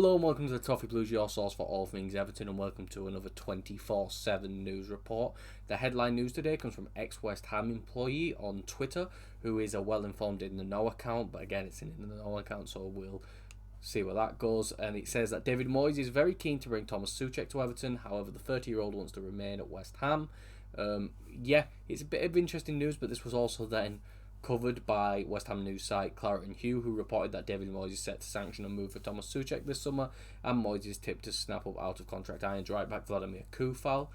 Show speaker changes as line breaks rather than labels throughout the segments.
Hello and welcome to the Toffee Blues, your source for all things Everton, and welcome to another 24/7 news report. The headline news today comes from ex-West Ham employee on Twitter, who is a well-informed in the know account, but again it's in the know account, so we'll see where that goes. And it says that David Moyes is very keen to bring Thomas SOUCEK to Everton, however the 30-year-old wants to remain at West Ham. It's a bit of interesting news, but this was also then covered by West Ham news site Claret and Hugh, who reported that David Moyes is set to sanction a move for Thomas SOUCEK this summer, and Moyes is tipped to snap up out of contract Irons right back Vladimir COUFAL.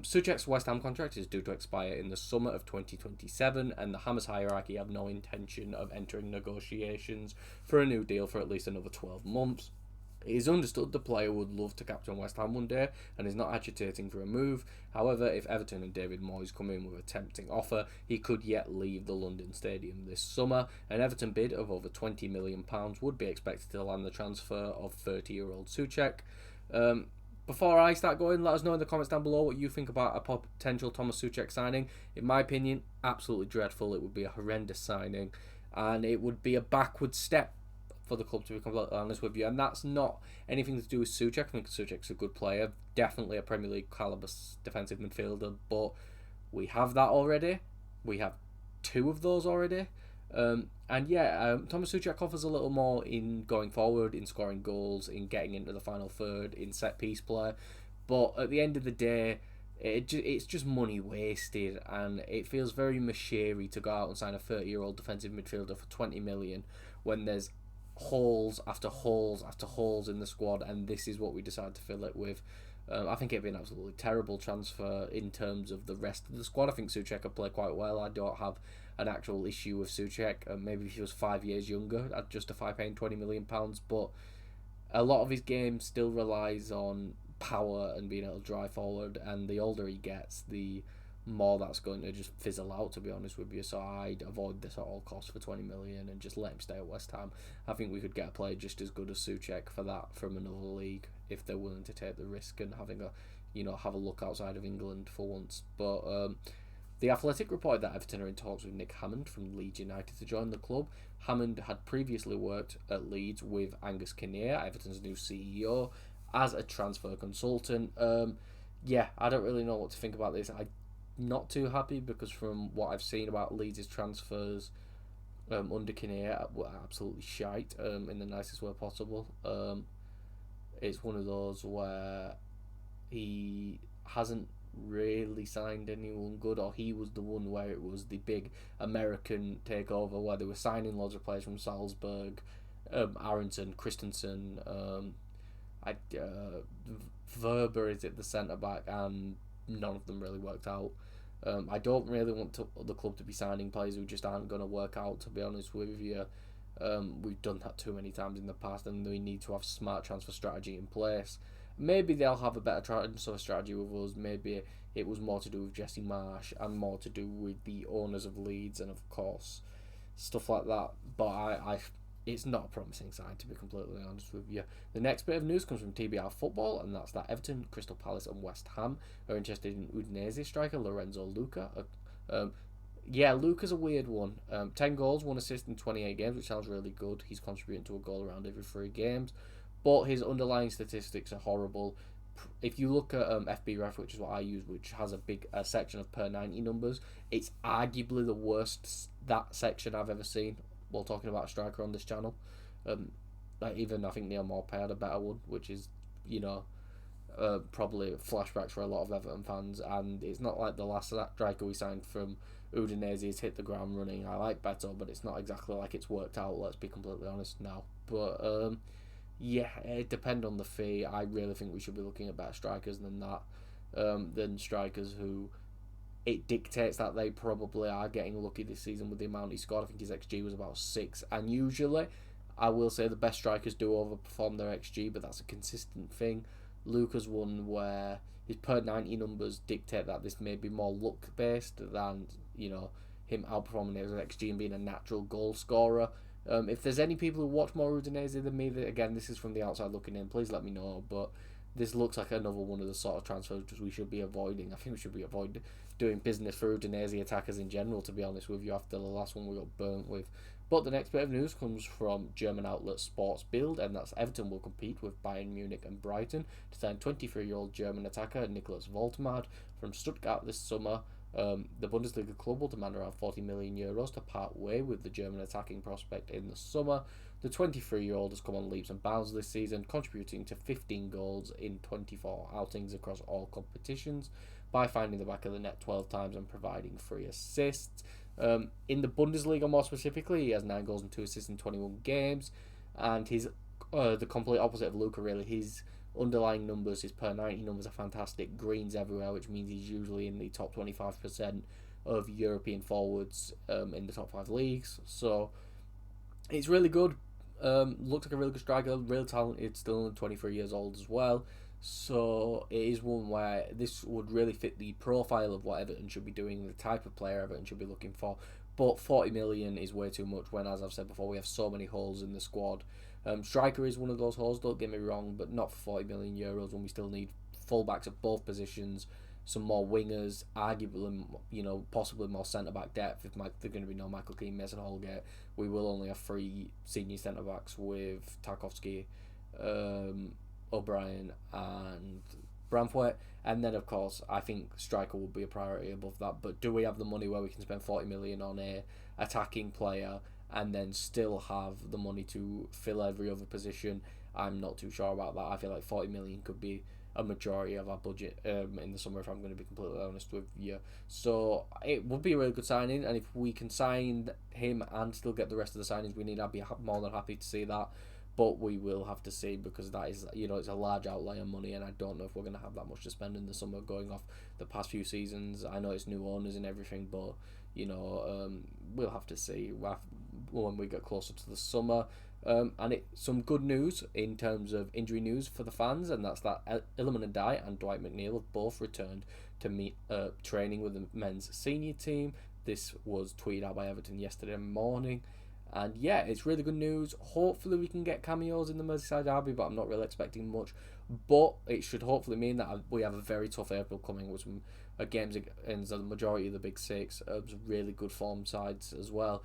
SOUCEK's West Ham contract is due to expire in the summer of 2027, and the Hammers hierarchy have no intention of entering negotiations for a new deal for at least another 12 months. It is understood the player would love to captain West Ham one day and is not agitating for a move. However, if Everton and David Moyes come in with a tempting offer, he could yet leave the London Stadium this summer. An Everton bid of over £20 million would be expected to land the transfer of 30-year-old SOUCEK. Before I start going, let us know in the comments down below what you think about a potential Thomas SOUCEK signing. In my opinion, absolutely dreadful. It would be a horrendous signing, and it would be a backward step for the club, to be completely honest with you. And that's not anything to do with SOUCEK. I think SOUCEK's a good player, definitely a Premier League calibre defensive midfielder, but we have that already. We have two of those already. Thomas SOUCEK offers a little more in going forward, in scoring goals, in getting into the final third, in set piece play. But at the end of the day, it's just money wasted, and it feels very machery to go out and sign a 30-year-old defensive midfielder for 20 million when there's holes after holes after holes in the squad, and this is what we decide to fill it with. I think it'd be an absolutely terrible transfer in terms of the rest of the squad. I think SOUCEK could play quite well. I don't have an actual issue with SOUCEK. Maybe if he was 5 years younger, I'd justify paying £20 million, but a lot of his game still relies on power and being able to drive forward, and the older he gets, the more that's going to just fizzle out, to be honest with you. So I'd avoid this at all costs for 20 million and just let him stay at West Ham. I think we could get a player just as good as SOUCEK for that from another league if they're willing to take the risk and have a look outside of England for once. But The Athletic reported that Everton are in talks with Nick Hammond from Leeds United to join the club. Hammond had previously worked at Leeds with Angus Kinnear, Everton's new CEO, as a transfer consultant. I don't really know what to think about this. I'm not too happy because from what I've seen about Leeds' transfers under Kinnear were absolutely shite in the nicest way possible. It's one of those where he hasn't really signed anyone good, or he was the one where it was the big American takeover where they were signing loads of players from Salzburg, Aronson, Christensen, Verber is it the centre back, and none of them really worked out. I don't really want the club to be signing players who just aren't going to work out, to be honest with you. We've done that too many times in the past, and we need to have smart transfer strategy in place. Maybe they'll have a better transfer strategy with us. Maybe it was more to do with Jesse Marsh and more to do with the owners of Leeds and, of course, stuff like that. But it's not a promising sign, to be completely honest with you. The next bit of news comes from TBR Football, and that's that Everton, Crystal Palace and West Ham are interested in Udinese striker Lorenzo Luca. Luca's a weird one. 10 goals, 1 assist in 28 games, which sounds really good. He's contributing to a goal around every 3 games. But his underlying statistics are horrible. If you look at FBref, which is what I use, which has a section of per 90 numbers, it's arguably the worst that section I've ever seen while talking about a striker on this channel. Even I think Neil Maupay had a better one, which is, probably flashbacks for a lot of Everton fans. And it's not like the last striker we signed from Udinese has hit the ground running. I like Beto, but it's not exactly like it's worked out, let's be completely honest now. But it depends on the fee. I really think we should be looking at better strikers than that, than strikers who it dictates that they probably are getting lucky this season with the amount he scored. I think his XG was about 6, and usually I will say the best strikers do overperform their XG, but that's a consistent thing. Luca's one where his per 90 numbers dictate that this may be more luck based than him outperforming his XG and being a natural goal scorer. If there's any people who watch more Udinese than me, again, this is from the outside looking in, please let me know. But this looks like another one of the sort of transfers we should be avoiding. I think we should be avoiding doing business for Udinese attackers in general, to be honest with you, after the last one we got burnt with. But the next bit of news comes from German outlet Sports Bild, and that's Everton will compete with Bayern Munich and Brighton to sign 23-year-old German attacker Nicholas Woltemade from Stuttgart this summer. The Bundesliga club will demand around 40 million euros to part way with the German attacking prospect in the summer. The 23-year-old has come on leaps and bounds this season, contributing to 15 goals in 24 outings across all competitions by finding the back of the net 12 times and providing 3 assists. In the Bundesliga more specifically, he has 9 goals and 2 assists in 21 games, and he's the complete opposite of Luka really. His underlying numbers, his per 90 numbers are fantastic, greens everywhere, which means he's usually in the top 25% of European forwards in the top 5 leagues, so it's really good. Looks like a really good striker, real talented, still only 23 years old as well. So it is one where this would really fit the profile of what Everton should be doing, the type of player Everton should be looking for. But 40 million is way too much when, as I've said before, we have so many holes in the squad. Striker is one of those holes, don't get me wrong, but not for 40 million euros when we still need fullbacks at both positions, some more wingers, arguably, possibly more centre-back depth if there's going to be no Michael Keane, Mason Holgate. We will only have 3 senior centre-backs with Tarkowski, O'Brien and Branthwaite, and then of course I think striker will be a priority above that. But do we have the money where we can spend 40 million on a attacking player and then still have the money to fill every other position? I'm not too sure about that. I feel like 40 million could be a majority of our budget in the summer, if I'm going to be completely honest with you. So it would be a really good signing, and if we can sign him and still get the rest of the signings we need, I'd be more than happy to see that. But we will have to see, because that is, it's a large outlay of money, and I don't know if we're going to have that much to spend in the summer going off the past few seasons. I know it's new owners and everything, but we'll have to see when we get closer to the summer. And some good news in terms of injury news for the fans, and that's that Iliman Ndiaye and Dwight McNeil have both returned to meet training with the men's senior team. This was tweeted out by Everton yesterday morning. And yeah, it's really good news. Hopefully we can get cameos in the Merseyside derby, but I'm not really expecting much. But it should hopefully mean that we have a very tough April coming with some games against the majority of the Big Six, some really good form sides as well.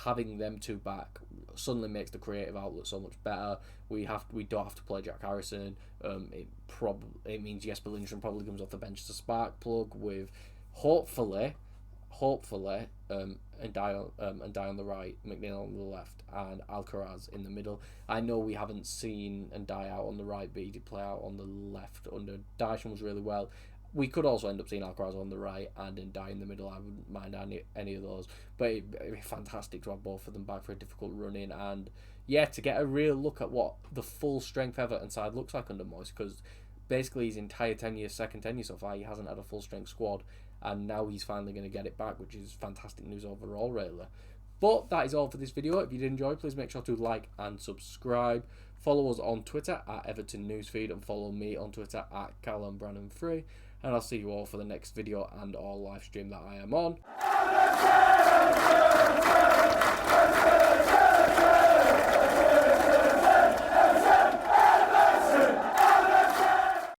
Having them two back suddenly makes the creative outlet so much better. We don't have to play Jack Harrison. It means Jesper Lindstrom probably comes off the bench as a spark plug with hopefully Ndiaye on the right, McNeil on the left, and Alcaraz in the middle. I know we haven't seen Ndiaye out on the right, but he did play out on the left under Dyson was really well. We could also end up seeing Alcaraz on the right and Ndiaye in the middle. I wouldn't mind any of those, but it'd be fantastic to have both of them back for a difficult run in, and yeah, to get a real look at what the full strength Everton side looks like under MOYES, because basically his entire second tenure so far, he hasn't had a full strength squad. And now he's finally going to get it back, which is fantastic news overall, really. But that is all for this video. If you did enjoy, please make sure to like and subscribe. Follow us on Twitter at Everton Newsfeed, and follow me on Twitter at Callum Brannan3. And I'll see you all for the next video and or live stream that I am on.